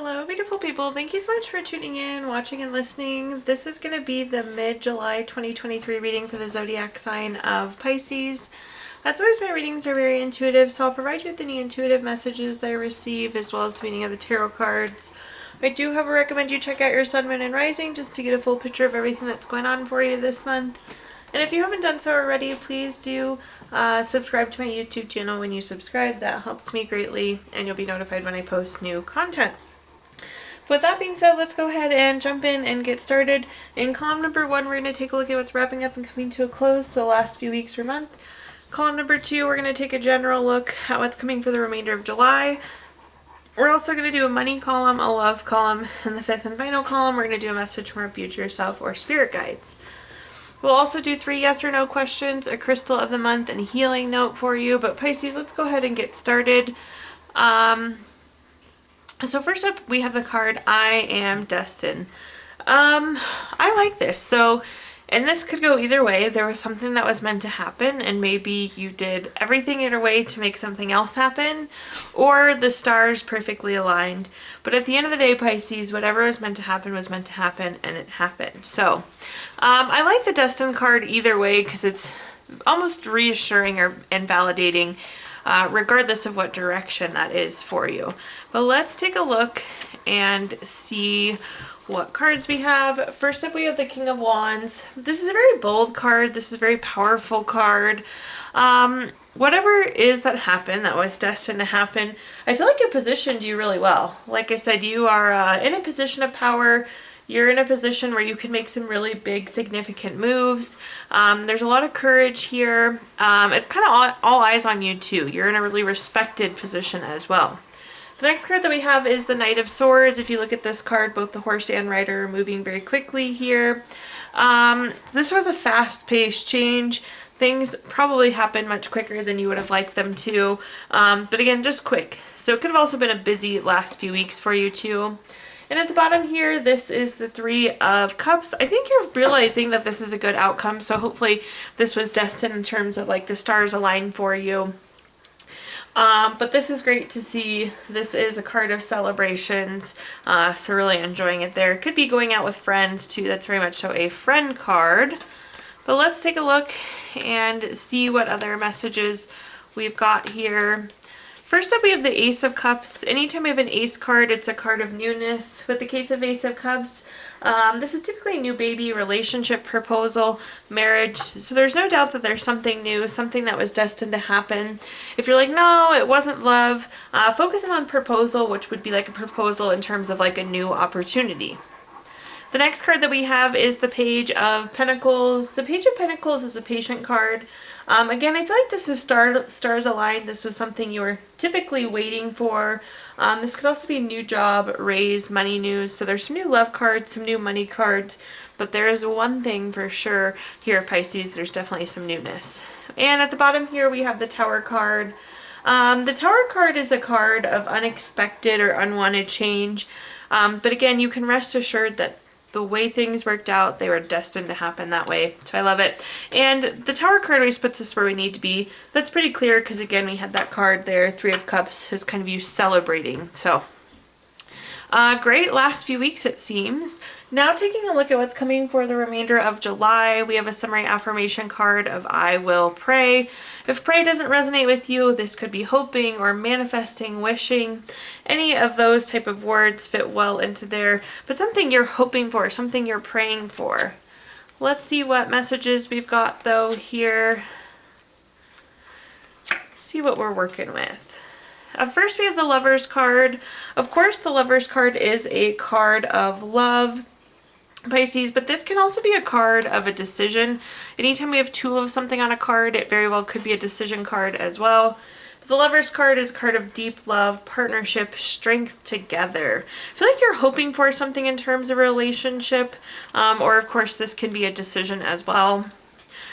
Hello, beautiful people. Thank you so much for tuning in, watching, and listening. This is going to be the mid-July 2023 reading for the zodiac sign of Pisces. As always, my readings are very intuitive, so I'll provide you with any intuitive messages that I receive, as well as the meaning of the tarot cards. I do, however, recommend you check out your sun, moon, and rising just to get a full picture of everything that's going on for you this month. And if you haven't done so already, please do subscribe to my YouTube channel. When you subscribe, that helps me greatly, and you'll be notified when I post new content. With that being said, let's go ahead and jump in and get started. In column number 1, we're going to take a look at what's wrapping up and coming to a close, so the last few weeks or month. Column number 2, we're going to take a general look at what's coming for the remainder of July. We're also going to do a money column, a love column, and the 5th and final column, we're going to do a message from our future self or spirit guides. We'll also do 3 yes or no questions, a crystal of the month, and a healing note for you. But Pisces, let's go ahead and get started. So first up, we have the card, I Am Destined. I like this. So, and this could go either way. There was something that was meant to happen, and maybe you did everything in your way to make something else happen, or the stars perfectly aligned. But at the end of the day, Pisces, whatever was meant to happen was meant to happen, and it happened. So, I like the Destined card either way because it's almost reassuring and validating, regardless of what direction that is for you. But let's take a look and see what cards we have. First up, we have the King of Wands. This is a very bold card. This is a very powerful card. Whatever it is that happened, that was destined to happen, I feel like it positioned you really well. Like I said, you are in a position of power. You're in a position where you can make some really big, significant moves. There's a lot of courage here. It's kind of all eyes on you too. You're in a really respected position as well. The next card that we have is the Knight of Swords. If you look at this card, both the horse and rider are moving very quickly here. This was a fast-paced change. Things probably happened much quicker than you would have liked them to. But again, just quick. So it could have also been a busy last few weeks for you too. And at the bottom here, this is the 3 of Cups. I think you're realizing that this is a good outcome. So hopefully this was destined in terms of like the stars align for you. But this is great to see. This is a card of celebrations, so really enjoying it there. Could be going out with friends too. That's very much so a friend card. But let's take a look and see what other messages we've got here. First up, we have the Ace of Cups. Anytime we have an Ace card, it's a card of newness. With the case of Ace of Cups, this is typically a new baby, relationship, proposal, marriage. So there's no doubt that there's something new, something that was destined to happen. If you're like, no, it wasn't love, focusing on proposal, which would be like a proposal in terms of like a new opportunity. The next card that we have is the Page of Pentacles. The Page of Pentacles is a patient card. Again, I feel like this is stars aligned. This was something you were typically waiting for. This could also be new job, raise, money news. So there's some new love cards, some new money cards. But there is one thing for sure here, Pisces. There's definitely some newness. And at the bottom here, we have the Tower card. The Tower card is a card of unexpected or unwanted change. But again, you can rest assured that the way things worked out, they were destined to happen that way. So I love it. And the Tower card always puts us where we need to be. That's pretty clear because, again, we had that card there. 3 of Cups is kind of you celebrating. So great last few weeks, it seems. Now taking a look at what's coming for the remainder of July, we have a summary affirmation card of I will pray. If pray doesn't resonate with you, this could be hoping or manifesting, wishing. Any of those type of words fit well into there, but something you're hoping for, something you're praying for. Let's see what messages we've got though here. See what we're working with. First, we have the Lovers card. Of course, the Lovers card is a card of love, Pisces, but this can also be a card of a decision. Anytime we have 2 of something on a card, it very well could be a decision card as well. The Lovers card is a card of deep love, partnership, strength together. I feel like you're hoping for something in terms of a relationship, or of course, this can be a decision as well.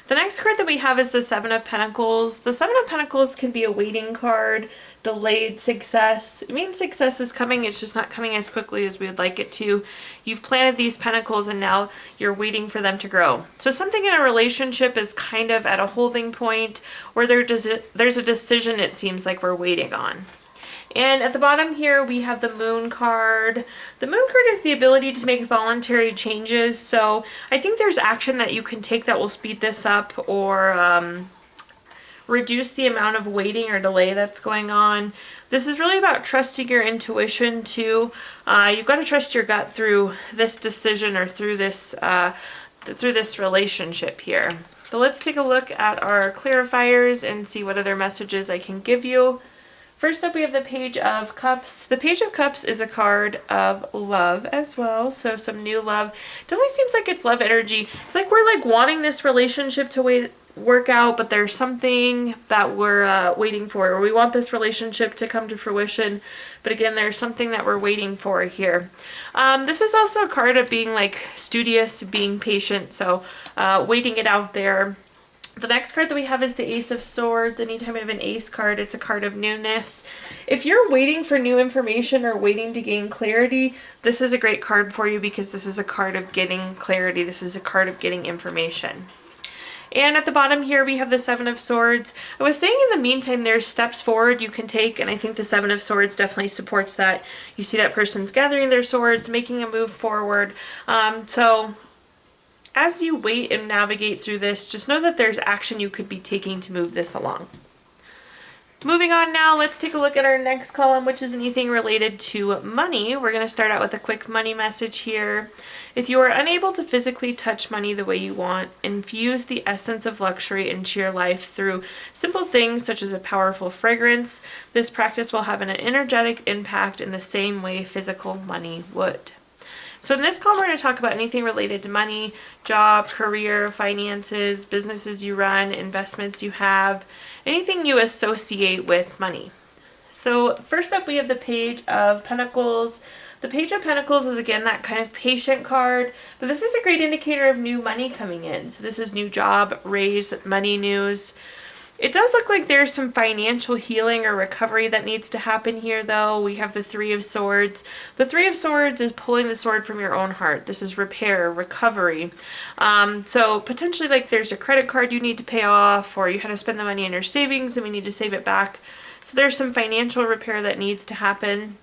The next card that we have is the 7 of Pentacles. The 7 of Pentacles can be a waiting card, delayed success. It means success is coming, it's just not coming as quickly as we would like it to. You've planted these pentacles and now you're waiting for them to grow. So something in a relationship is kind of at a holding point, or there's a decision it seems like we're waiting on. And at the bottom here, we have the Moon card. The Moon card is the ability to make voluntary changes. So I think there's action that you can take that will speed this up or reduce the amount of waiting or delay that's going on. This is really about trusting your intuition too. You've got to trust your gut through this decision or through this relationship here. So let's take a look at our clarifiers and see what other messages I can give you. First up, we have the Page of Cups. The Page of Cups is a card of love as well, so some new love. Definitely seems like it's love energy. It's like we're like wanting this relationship to work out, but there's something that we're waiting for, or we want this relationship to come to fruition, but again, there's something that we're waiting for here. This is also a card of being like studious, being patient, so waiting it out there. The next card that we have is the Ace of Swords. Anytime we have an ace card, it's a card of newness. If you're waiting for new information or waiting to gain clarity, this is a great card for you because this is a card of getting clarity. This is a card of getting information. And at the bottom here, we have the Seven of Swords. I was saying in the meantime, there's steps forward you can take, and I think the Seven of Swords definitely supports that. You see that person's gathering their swords, making a move forward. So as you wait and navigate through this, just know that there's action you could be taking to move this along. Moving on now, let's take a look at our next column, which is anything related to money. We're going to start out with a quick money message here. If you are unable to physically touch money the way you want, infuse the essence of luxury into your life through simple things such as a powerful fragrance. This practice will have an energetic impact in the same way physical money would. So in this column, we're going to talk about anything related to money, job, career, finances, businesses you run, investments you have, anything you associate with money. So first up, we have the Page of Pentacles. The Page of Pentacles is again that kind of patient card, but this is a great indicator of new money coming in. So this is new job, raise, money news. It does look like there's some financial healing or recovery that needs to happen here, though. We have the Three of Swords. The Three of Swords is pulling the sword from your own heart. This is repair, recovery. So potentially like there's a credit card you need to pay off, or you had to spend the money in your savings and we need to save it back. So there's some financial repair that needs to happen.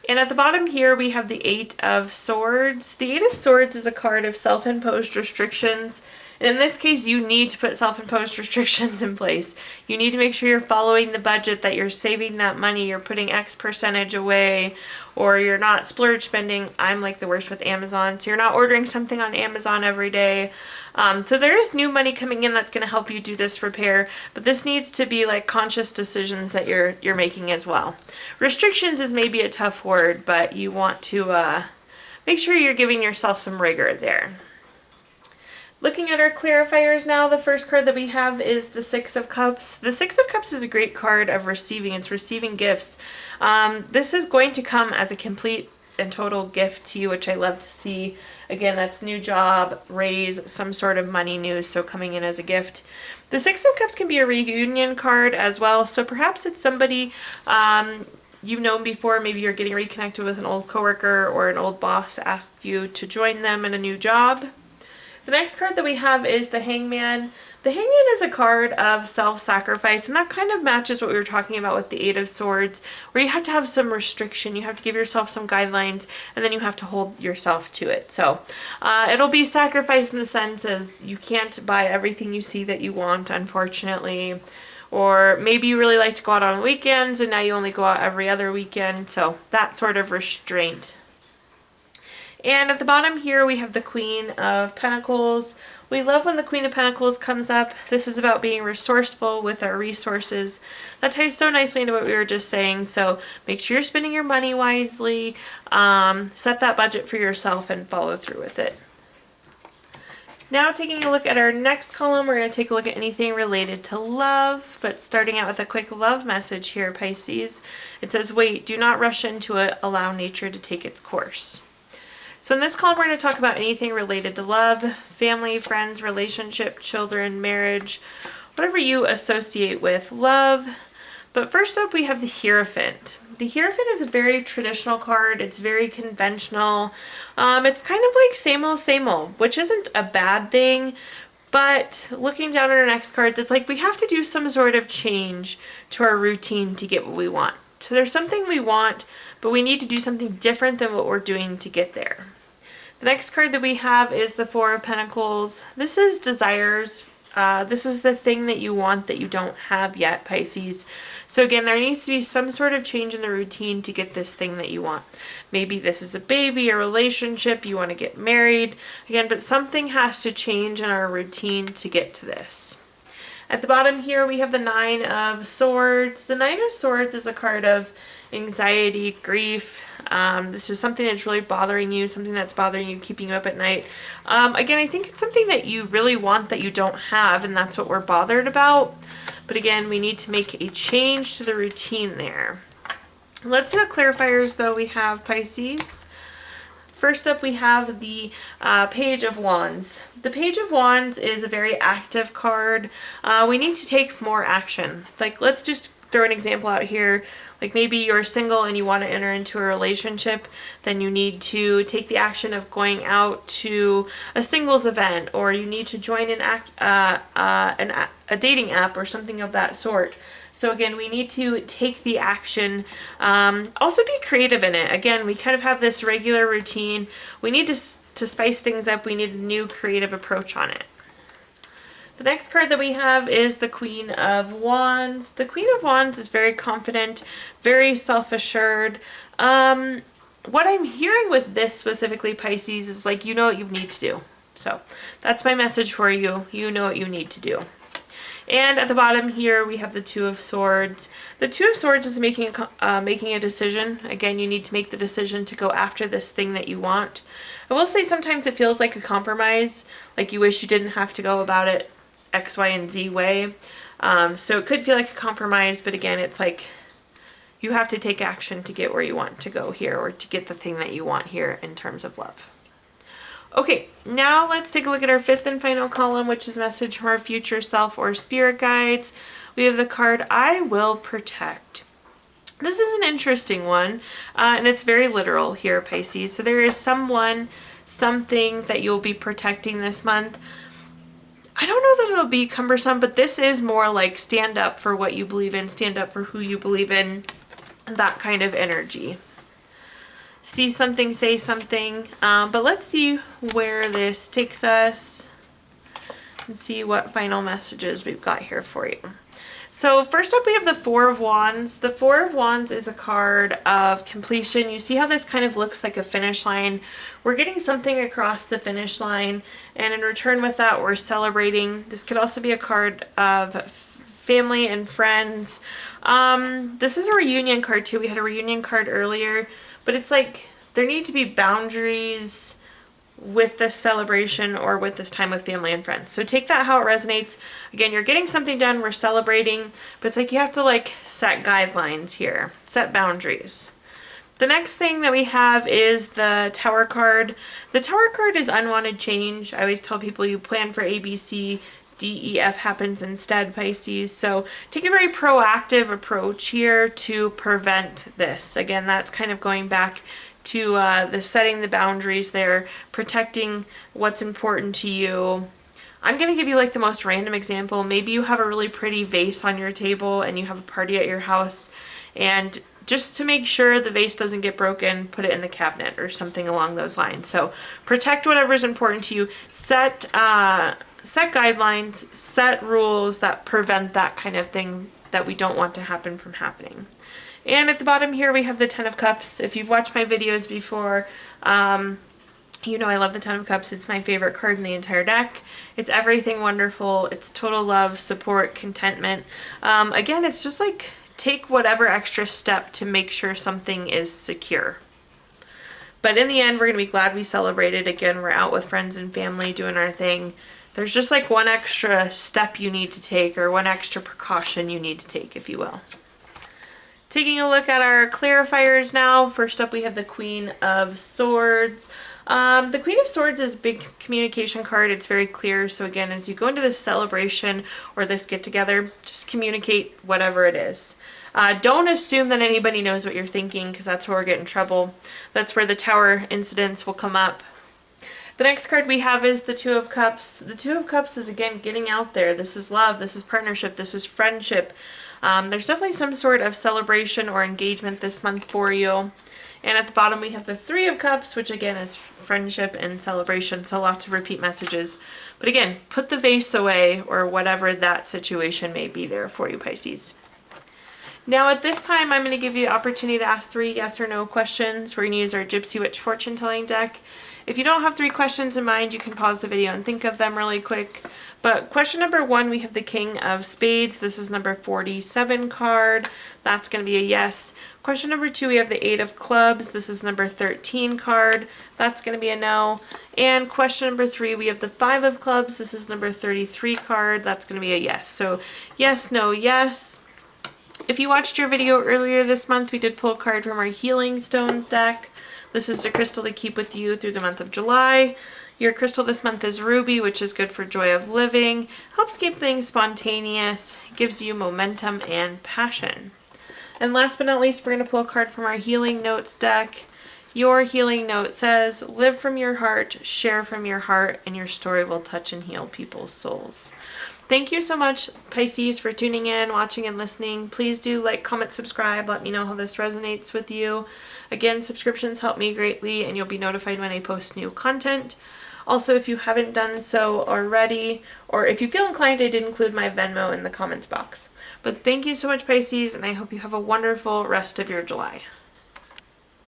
And at the bottom here, we have the Eight of Swords. The Eight of Swords is a card of self-imposed restrictions. And in this case, you need to put self-imposed restrictions in place. You need to make sure you're following the budget, that you're saving that money, you're putting X percentage away, or you're not splurge spending. I'm like the worst with Amazon. So you're not ordering something on Amazon every day. So there is new money coming in that's going to help you do this repair, but this needs to be like conscious decisions that you're making as well. Restrictions is maybe a tough word, but you want to make sure you're giving yourself some rigor there. Looking at our clarifiers now, the first card that we have is the Six of Cups. The Six of Cups is a great card of receiving. It's receiving gifts. This is going to come as a complete and total gift to you, which I love to see. Again, that's new job, raise, some sort of money news, so coming in as a gift. The Six of Cups can be a reunion card as well, so perhaps it's somebody you've known before. Maybe you're getting reconnected with an old coworker, or an old boss asked you to join them in a new job. The next card that we have is the Hangman. The Hangman is a card of self-sacrifice, and that kind of matches what we were talking about with the Eight of Swords, where you have to have some restriction, you have to give yourself some guidelines, and then you have to hold yourself to it. So it'll be sacrifice in the sense as you can't buy everything you see that you want, unfortunately. Or maybe you really like to go out on weekends, and now you only go out every other weekend. So that sort of restraint. And at the bottom here, we have the Queen of Pentacles. We love when the Queen of Pentacles comes up. This is about being resourceful with our resources. That ties so nicely into what we were just saying. So make sure you're spending your money wisely. Set that budget for yourself and follow through with it. Now taking a look at our next column, we're going to take a look at anything related to love, but starting out with a quick love message here, Pisces. It says, wait, do not rush into it. Allow nature to take its course. So in this column, we're going to talk about anything related to love, family, friends, relationship, children, marriage, whatever you associate with love. But first up, we have the Hierophant. The Hierophant is a very traditional card. It's very conventional. It's kind of like same old, which isn't a bad thing. But looking down at our next cards, it's like we have to do some sort of change to our routine to get what we want. So there's something we want, but we need to do something different than what we're doing to get there. The next card that we have is the Four of Pentacles. This is desires. This is the thing that you want that you don't have yet, Pisces. So again, there needs to be some sort of change in the routine to get this thing that you want. Maybe this is a baby, a relationship, you want to get married. Again, but something has to change in our routine to get to this. At the bottom here, we have the Nine of Swords. The Nine of Swords is a card of anxiety, grief. This is something that's really bothering you, something that's bothering you, keeping you up at night. Again, I think it's something that you really want that you don't have, and that's what we're bothered about. But again, we need to make a change to the routine there. Let's do our clarifiers, though. We have Pisces. First up, we have the Page of Wands. The Page of Wands is a very active card. We need to take more action. Like, let's just throw an example out here. Like maybe you're single and you want to enter into a relationship, then you need to take the action of going out to a singles event, or you need to join a dating app or something of that sort. So again, we need to take the action, also be creative in it. Again, we kind of have this regular routine. We need to spice things up. We need a new creative approach on it. The next card that we have is the Queen of Wands. The Queen of Wands is very confident, very self-assured. What I'm hearing with this specifically, Pisces, is like, you know what you need to do. So that's my message for you. You know what you need to do. And at the bottom here, we have the Two of Swords. The Two of Swords is making a decision. Again, you need to make the decision to go after this thing that you want. I will say sometimes it feels like a compromise, like you wish you didn't have to go about it X, Y, and Z way. So it could feel like a compromise, but again, it's like you have to take action to get where you want to go here, or to get the thing that you want here in terms of love. Okay, now let's take a look at our fifth and final column, which is message from our future self or spirit guides. We have the card, I Will Protect. This is an interesting one, and it's very literal here, Pisces. So there is someone, something that you'll be protecting this month. I don't know that it'll be cumbersome, but this is more like stand up for what you believe in, stand up for who you believe in, that kind of energy. See something, say something, but let's see where this takes us and see what final messages we've got here for you. So first up, we have the Four of Wands. The Four of Wands is a card of completion. You see how this kind of looks like a finish line. We're getting something across the finish line, and in return with that, we're celebrating. This could also be a card of family and friends. This is a reunion card too. We had a reunion card earlier, but it's like there need to be boundaries with this celebration or with this time with family and friends. So take that how it resonates. Again, you're getting something done, we're celebrating, but it's like you have to like set guidelines here, set boundaries. The next thing that we have is the Tower card. The Tower card is unwanted change. I always tell people you plan for A, B, C, D, E, F happens instead, Pisces. So take a very proactive approach here to prevent this. Again, that's kind of going back to the setting the boundaries there, protecting what's important to you. I'm going to give you like the most random example. Maybe you have a really pretty vase on your table and you have a party at your house, and just to make sure the vase doesn't get broken, put it in the cabinet or something along those lines. So protect whatever is important to you. Set guidelines, set rules that prevent that kind of thing that we don't want to happen from happening. And at the bottom here, we have the Ten of Cups. If you've watched my videos before, you know I love the Ten of Cups. It's my favorite card in the entire deck. It's everything wonderful. It's total love, support, contentment. Again, it's just like take whatever extra step to make sure something is secure. But in the end, we're going to be glad we celebrated. Again, we're out with friends and family doing our thing. There's just like one extra step you need to take, or one extra precaution you need to take, if you will. Taking a look at our clarifiers now. First up, we have the Queen of Swords. The Queen of Swords is a big communication card. It's very clear. So again, as you go into this celebration or this get-together, just communicate whatever it is. Don't assume that anybody knows what you're thinking, because that's where we'll get in trouble. That's where the Tower incidents will come up. The next card we have is the Two of Cups. The Two of Cups is, again, getting out there. This is love. This is partnership. This is friendship. There's definitely some sort of celebration or engagement this month for you. And at the bottom we have the Three of Cups, which again is friendship and celebration, so lots of repeat messages. But again, put the vase away or whatever that situation may be there for you, Pisces. Now at this time, I'm going to give you the opportunity to ask 3 yes or no questions. We're going to use our Gypsy Witch fortune telling deck. If you don't have 3 questions in mind, you can pause the video and think of them really quick. But question number 1, we have the King of Spades. This is number 47 card. That's going to be a yes. Question number 2, we have the 8 of Clubs. This is number 13 card. That's going to be a no. And question number 3, we have the 5 of Clubs. This is number 33 card. That's going to be a yes. So yes, no, yes. If you watched your video earlier this month, we did pull a card from our Healing Stones deck. This is the crystal to keep with you through the month of July. Your crystal this month is Ruby, which is good for joy of living, helps keep things spontaneous, gives you momentum and passion. And last but not least, we're going to pull a card from our Healing Notes deck. Your healing note says, live from your heart, share from your heart, and your story will touch and heal people's souls. Thank you so much, Pisces, for tuning in, watching, and listening. Please do like, comment, subscribe. Let me know how this resonates with you. Again, subscriptions help me greatly, and you'll be notified when I post new content. Also, if you haven't done so already, or if you feel inclined, I did include my Venmo in the comments box. But thank you so much, Pisces, and I hope you have a wonderful rest of your July.